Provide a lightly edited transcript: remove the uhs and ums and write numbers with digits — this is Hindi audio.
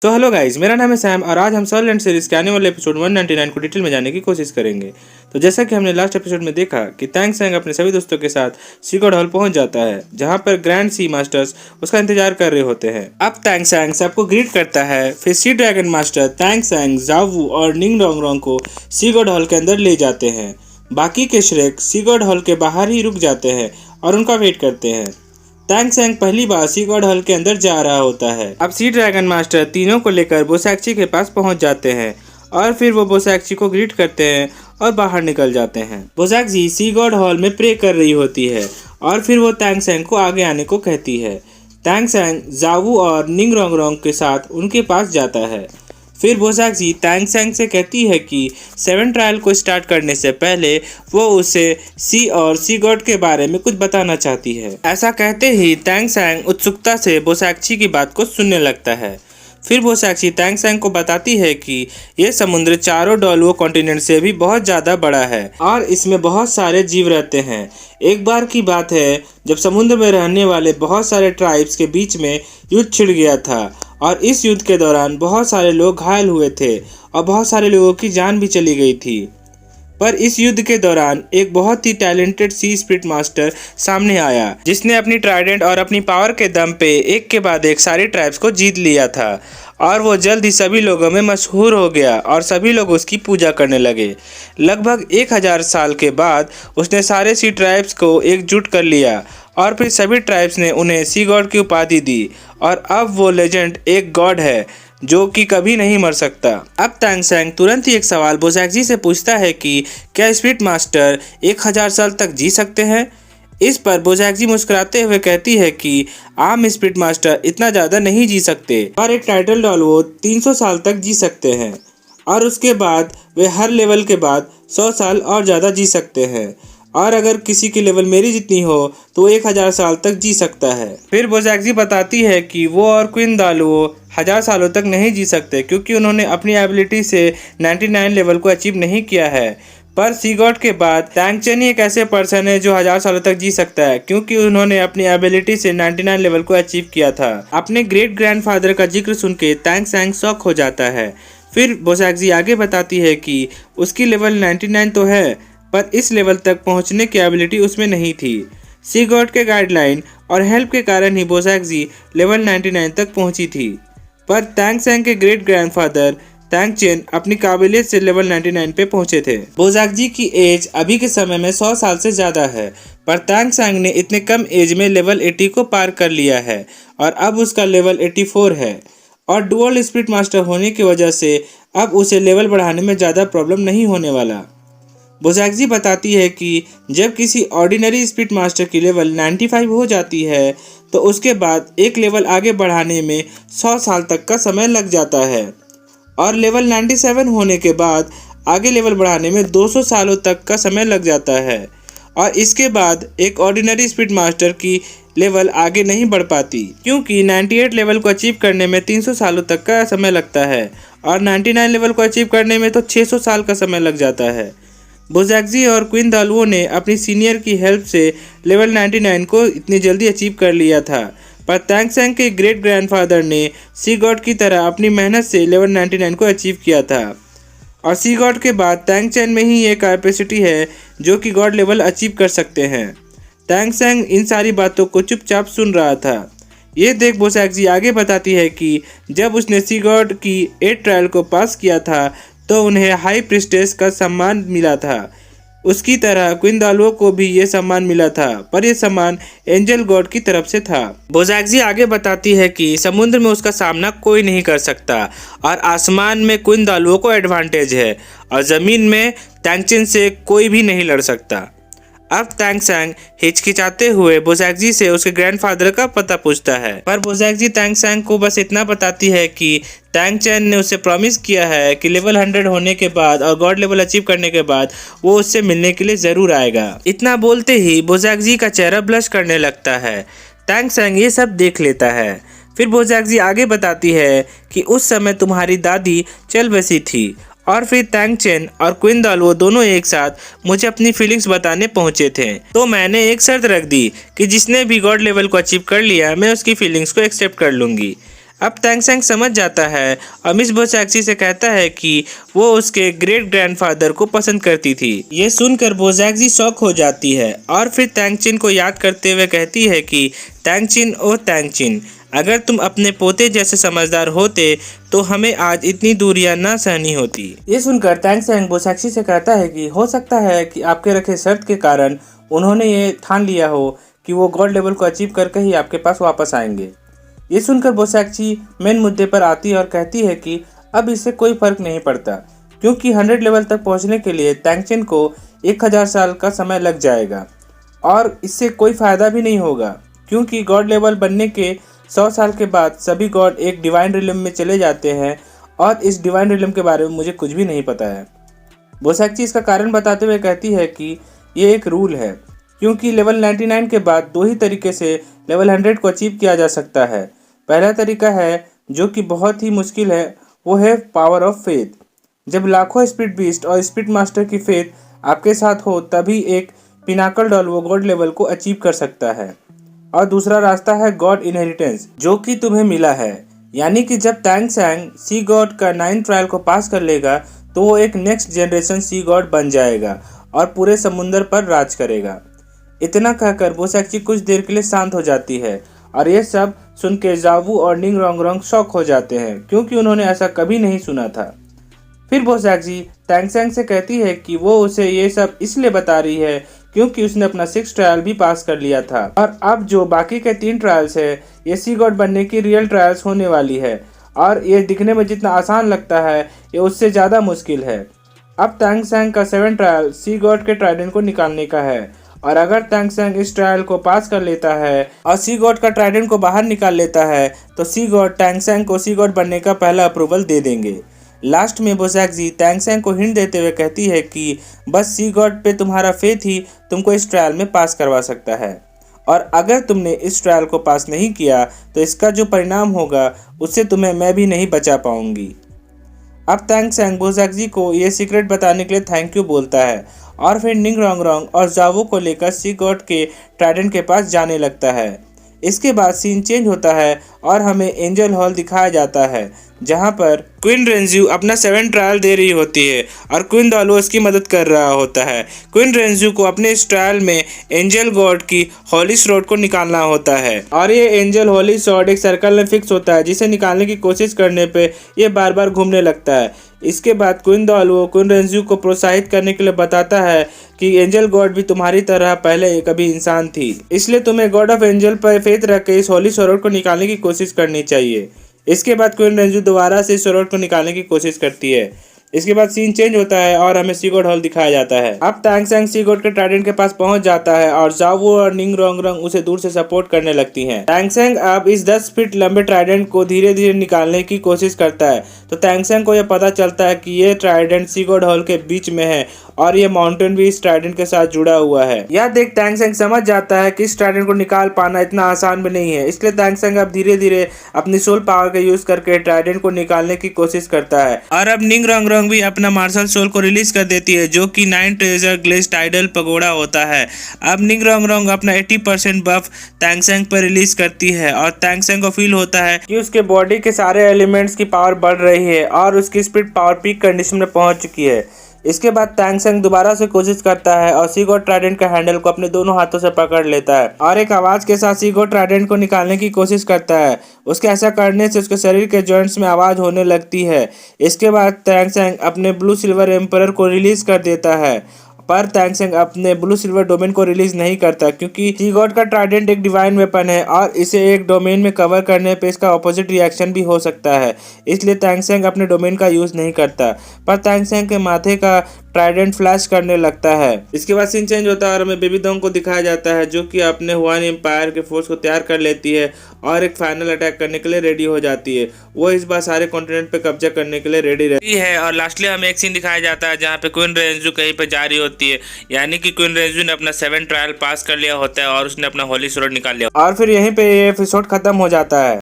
तो हेलो गाइस, मेरा नाम है सैम और आज हम सॉल्वेंट सीरीज के आने वाले एपिसोड 199 को डिटेल में जानने की कोशिश करेंगे। तो जैसा कि हमने लास्ट एपिसोड में देखा कि तैंग सैंग अपने सभी दोस्तों के साथ सी गॉड हॉल पहुंच जाता है, जहां पर ग्रैंड सी मास्टर्स उसका इंतजार कर रहे होते हैं। अब तैंग सैंग सबको ग्रीट करता है। फिर सी ड्रैगन मास्टर तैंग सैंग, जावू और निंग रोंग रोंग को सी गॉड हॉल के अंदर ले जाते हैं। बाकी के श्रेक सी गॉड हॉल के बाहर ही रुक जाते हैं और उनका वेट करते हैं। तैंग सैंग पहली बार सी गॉड हॉल के अंदर जा रहा होता है। अब सी ड्रैगन मास्टर तीनों को लेकर बोसैक्ची के पास पहुंच जाते हैं और फिर वो बोसैक्ची को ग्रीट करते हैं और बाहर निकल जाते हैं। बोसैक्ची सी गॉड हॉल में प्रे कर रही होती है और फिर वो तैंग सैंग को आगे आने को कहती है। तैंग सैंग जावू और निंग रोंग रोंग के साथ उनके पास जाता है। फिर बोसैक्ची तैंग सैंग से कहती है कि 7 ट्रायल को स्टार्ट करने से पहले वो उसे सी और सी गॉड के बारे में कुछ बताना चाहती है। ऐसा कहते ही तैंग सैंग उत्सुकता से बोसैक्ची की बात को सुनने लगता है। फिर बोसैक्ची तैंग सैंग को बताती है कि ये समुद्र चारों डॉलवो कॉन्टिनेंट से भी बहुत ज़्यादा बड़ा है और इसमें बहुत सारे जीव रहते हैं। एक बार की बात है जब समुद्र में रहने वाले बहुत सारे ट्राइब्स के बीच में युद्ध छिड़ गया था और इस युद्ध के दौरान बहुत सारे लोग घायल हुए थे और बहुत सारे लोगों की जान भी चली गई थी। पर इस युद्ध के दौरान एक बहुत ही टैलेंटेड सी स्पिरिट मास्टर सामने आया, जिसने अपनी ट्राइडेंट और अपनी पावर के दम पे एक के बाद एक सारी ट्राइब्स को जीत लिया था और वो जल्द ही सभी लोगों में मशहूर हो गया और सभी लोग उसकी पूजा करने लगे। लगभग 1000 साल के बाद उसने सारे सी ट्राइब्स को एकजुट कर लिया और फिर सभी ट्राइब्स ने उन्हें सी गॉड की उपाधि दी और अब वो लेजेंड एक गॉड है जो कि कभी नहीं मर सकता। अब तैंग सैंग तुरंत ही एक सवाल बोसैक्ची से पूछता है कि क्या स्पिरिट मास्टर 1000 साल तक जी सकते हैं। इस पर बोसैक्ची मुस्कुराते हुए कहती है कि आम स्पिरिट मास्टर इतना ज़्यादा नहीं जी सकते और एक टाइटल डॉलवो 300 साल तक जी सकते हैं और उसके बाद वे हर लेवल के बाद 100 साल और ज़्यादा जी सकते हैं और अगर किसी की लेवल मेरी जितनी हो तो वो 1000 साल तक जी सकता है। फिर बोसैक्ची बताती है कि वो और क्वीन दालुओ 1000 सालों तक नहीं जी सकते क्योंकि उन्होंने अपनी एबिलिटी से 99 लेवल को अचीव नहीं किया है। पर सी गॉड के बाद तैंग चेन ही एक ऐसे पर्सन है जो 1000 सालों तक जी सकता है क्योंकि उन्होंने अपनी एबिलिटी से 99 लेवल को अचीव किया था। अपने ग्रेट ग्रैंडफादर का जिक्र सुन के तैंग सैंग शॉक हो जाता है। फिर बोसैक्ची आगे बताती है कि उसकी लेवल 99 तो है पर इस लेवल तक पहुंचने की एबिलिटी उसमें नहीं थी। सी गॉड के गाइडलाइन और हेल्प के कारण ही बोसैक्ची लेवल 99 तक पहुंची थी। पर तैंग सैंग के ग्रेट ग्रैंडफादर तैंग चेन अपनी काबिलियत से लेवल 99 पे पहुंचे थे। बोसैक्ची की एज अभी के समय में 100 साल से ज़्यादा है पर तैंग सैंग ने इतने कम एज में लेवल 80 को पार कर लिया है और अब उसका लेवल 84 है और डुअल स्पिरिट मास्टर होने की वजह से अब उसे लेवल बढ़ाने में ज़्यादा प्रॉब्लम नहीं होने वाला। बोसैक्ची बताती है कि जब किसी ऑर्डिनरी स्पिरिट मास्टर की लेवल 95 हो जाती है तो उसके बाद एक लेवल आगे बढ़ाने में 100 साल तक का समय लग जाता है और लेवल 97 होने के बाद आगे लेवल बढ़ाने में 200 सालों तक का समय लग जाता है और इसके बाद एक ऑर्डिनरी स्पिरिट मास्टर की लेवल आगे नहीं बढ़ पाती क्योंकि 98 लेवल को अचीव करने में 300 सालों तक का समय लगता है और 99 लेवल को अचीव करने में तो 600 साल का समय लग जाता है। बोसैक्ची और क्वीन दालुओ ने अपनी सीनियर की हेल्प से लेवल 99 को इतनी जल्दी अचीव कर लिया था पर तैंग सैंग के ग्रेट ग्रैंडफादर ने सी गॉड की तरह अपनी मेहनत से लेवल 99 को अचीव किया था और सी गॉड के बाद तैंग चेन में ही ये कैपेसिटी है जो कि गॉड लेवल अचीव कर सकते हैं। तैंग सैंग इन सारी बातों को चुपचाप सुन रहा था। ये देख बोसैक्ची आगे बताती है कि जब उसने सी गॉड की 8 ट्रायल को पास किया था तो उन्हें हाई प्रिस्टेस का सम्मान मिला था। उसकी तरह क्वीन दालुओ को भी ये सम्मान मिला था पर यह सम्मान एंजल गॉड की तरफ से था। बोसैक्ची आगे बताती है कि समुद्र में उसका सामना कोई नहीं कर सकता और आसमान में क्वीन दालुओ को एडवांटेज है और ज़मीन में तैंग चेन से कोई भी नहीं लड़ सकता। अब तैंग सैंग हिचकिचाते हुए बोसैक्ची से उसके ग्रैंडफादर का पता पूछता है पर बोसैक्ची तैंग सैंग को बस इतना बताती है कि तैंग चेन ने उसे प्रॉमिस किया है कि लेवल 100 होने के बाद और गॉड लेवल अचीव करने के बाद वो उससे मिलने के लिए ज़रूर आएगा। इतना बोलते ही बोसैक्ची का चेहरा ब्लश करने लगता है। तैंग सैंग ये सब देख लेता है। फिर बोसैक्ची आगे बताती है कि उस समय तुम्हारी दादी चल बसी थी और फिर तैंग चेन और क्वीन दालुओ दोनों एक साथ मुझे अपनी फीलिंग्स बताने पहुंचे थे तो मैंने एक शर्त रख दी कि जिसने भी गॉड लेवल को अचीव कर लिया मैं उसकी फीलिंग्स को एक्सेप्ट कर लूँगी। अब तैंगसेंग समझ जाता है और मिस बोजैक्सी से कहता है कि वो उसके ग्रेट ग्रैंडफादर को पसंद करती थी। ये सुनकर बोजैक्सी शॉक हो जाती है और फिर तैंगचिन को याद करते हुए कहती है कि तैंगचिन ओ तैंगचिन, अगर तुम अपने पोते जैसे समझदार होते तो हमें आज इतनी दूरियां न सहनी होती। ये सुनकर तैंगसेंग बोजैक्सी से कहता है कि हो सकता है कि आपके रखे शर्त के कारण उन्होंने ये ठान लिया हो कि वो गॉड लेवल को अचीव करके ही आपके पास वापस आएंगे। ये सुनकर बोजैक्सी मेन मुद्दे पर आती है और कहती है कि अब इससे कोई फर्क नहीं पड़ता, क्योंकि 100 लेवल तक पहुंचने के लिए तैंगचिन को 1000 साल का समय लग जाएगा और इससे कोई फायदा भी नहीं होगा, क्योंकि गॉड लेवल बनने के 100 साल के बाद सभी गॉड एक डिवाइन रिलम में चले जाते हैं और इस डिवाइन रिलम के बारे में मुझे कुछ भी नहीं पता है। बोजैक्सी इसका कारण बताते हुए कहती है कि ये एक रूल है, क्योंकि लेवल 99 के बाद दो ही तरीके से लेवल 100 को अचीव किया जा सकता है। पहला तरीका है, जो कि बहुत ही मुश्किल है, वो है पावर ऑफ फेथ। जब लाखों स्पिरिट बीस्ट और स्पिरिट मास्टर की फेथ आपके साथ हो तभी एक पिनाकल डॉल वो गॉड लेवल को अचीव कर सकता है। और दूसरा रास्ता है गॉड इनहेरिटेंस, जो कि तुम्हें मिला है, यानी कि जब तैंगसेंग सी गॉड का 9 ट्रायल को पास कर लेगा तो वो एक नेक्स्ट जनरेशन सी गॉड बन जाएगा और पूरे समुंदर पर राज करेगा। इतना कहकर बोजैक्सी कुछ देर के लिए शांत हो जाती है और ये सब सुन के जावू और निंग रोंगरोंग शॉक हो जाते हैं, क्योंकि उन्होंने ऐसा कभी नहीं सुना था। फिर बोजैक्सी तैंगसेंग से कहती है कि वो उसे ये सब इसलिए बता रही है क्योंकि उसने अपना 6 ट्रायल भी पास कर लिया था और अब जो बाकी के 3 ट्रायल्स है ये सी गॉड बनने की रियल ट्रायल्स होने वाली है और ये दिखने में जितना आसान लगता है ये उससे ज़्यादा मुश्किल है। अब तैंगसेंग का 7 ट्रायल सी गॉड के ट्राइडेंट को निकालने का है और अगर तैंगसेंग इस ट्रायल को पास कर लेता है और सी गॉड का ट्राइडेंट को बाहर निकाल लेता है तो सी गॉड तैंगसेंग को सी गॉड बनने का पहला अप्रूवल दे देंगे। लास्ट में बोजैक्सी तैंगसेंग को हिंट देते हुए कहती है कि बस सी गॉड पे तुम्हारा फेथ ही तुमको इस ट्रायल में पास करवा सकता है और अगर तुमने इस ट्रायल को पास नहीं किया तो इसका जो परिणाम होगा उससे तुम्हें मैं भी नहीं बचा पाऊंगी। अब तैंगसेंग बोजैक्सी को ये सीक्रेट बताने के लिए थैंक यू बोलता है और फिर निंग रोंगरोंग और जावो को लेकर सी गॉड के ट्राइडेंट के पास जाने लगता है। इसके बाद सीन चेंज होता है और हमें एंजल हॉल दिखाया जाता है, जहां पर क्वीन रेंज्यू अपना 7 ट्रायल दे रही होती है और क्वीन दालो उसकी मदद कर रहा होता है। क्वीन रेंज्यू को अपने इस ट्रायल में एंजल गॉड की होली स्वॉर्ड को निकालना होता है और ये एंजल होली स्वॉर्ड एक सर्कल में फिक्स होता है, जिसे निकालने की कोशिश करने पे ये बार बार घूमने लगता है। इसके बाद क्वीन दालो क्वीन रेंज्यू को प्रोत्साहित करने के लिए बताता है कि एंजल गॉड भी तुम्हारी तरह पहले कभी इंसान थी, इसलिए तुम्हें गॉड ऑफ एंजल पर फेथ रख के इस होली स्वॉर्ड को निकालने की कोशिश करनी चाहिए। इसके बाद क्वीन रेंज्यू दोबारा से इस स्वॉर्ड को निकालने की कोशिश करती है। इसके बाद सीन चेंज होता है और हमें सी गॉड हॉल दिखाया जाता है। अब तैंगसेंग सी गॉड के ट्राइडेंट के पास पहुंच जाता है और जावो और निंग रोंगरोंग उसे दूर से सपोर्ट करने लगती हैं। तैंगसेंग अब इस 10 फीट लंबे ट्राइडेंट को धीरे धीरे निकालने की कोशिश करता है तो तैंगसेंग को यह पता चलता है कि ये ट्राइडेंट सी गॉड हॉल के बीच में है और ये माउंटेन भी इस ट्राइडेंट के साथ जुड़ा हुआ है। यह देख तैंगसेंग समझ जाता है कि इस ट्राइडेंट को निकाल पाना इतना आसान भी नहीं है, इसलिए तैंगसेंग अब धीरे धीरे अपनी सोल पावर का यूज करके ट्राइडेंट को निकालने की कोशिश करता है और अब निंग रोंगरोंग भी अपना मार्शल सोल को रिलीज कर देती है, जो कि 9 ट्रेजर ग्लेज टाइडल पगोड़ा होता है। अब निंग रोंगरोंग अपना 80% बफ तैंगसेंग पर रिलीज करती है और तैंगसेंग को फील होता है कि उसके बॉडी के सारे एलिमेंट्स की पावर बढ़ रही है और उसकी स्पिरिट पावर पीक कंडीशन में पहुंच चुकी है। इसके बाद तैंगसेंग दोबारा से कोशिश करता है और सी गॉड ट्राइडेंट का हैंडल को अपने दोनों हाथों से पकड़ लेता है और एक आवाज के साथ सी गॉड ट्राइडेंट को निकालने की कोशिश करता है। उसके ऐसा करने से उसके शरीर के जॉइंट्स में आवाज होने लगती है। इसके बाद तैंगसेंग अपने ब्लू सिल्वर एम्परर को रिलीज कर देता है, पर तैंगसेंग अपने ब्लू सिल्वर डोमेन को रिलीज नहीं करता, क्योंकि सी गॉड का ट्राइडेंट एक डिवाइन वेपन है और इसे एक डोमेन में कवर करने पे इसका ऑपोजिट रिएक्शन भी हो सकता है, इसलिए तैंगसेंग अपने डोमेन का यूज नहीं करता। पर तैंगसेंग के माथे का ट्राइडेंट फ्लैश करने लगता है। इसके बाद सीन चेंज होता है और हमें बेबी दोंग को दिखाया जाता है, जो कि अपने हुआन एम्पायर के फोर्स को तैयार कर लेती है और एक फाइनल अटैक करने के लिए रेडी हो जाती है। वो इस बार सारे कॉन्टिनेंट पे कब्जा करने के लिए रेडी रहती है और लास्टली हमें एक सीन दिखाया जाता है जहाँ पे क्वीन रेंज्यू कहीं पे जा रही होती है, यानी कि क्वीन रेंज्यू ने अपना 7 ट्रायल पास कर लिया होता है और उसने अपना होली स्वॉर्ड निकाल लिया और फिर यहीं पे ये एपिसोड खत्म हो जाता है।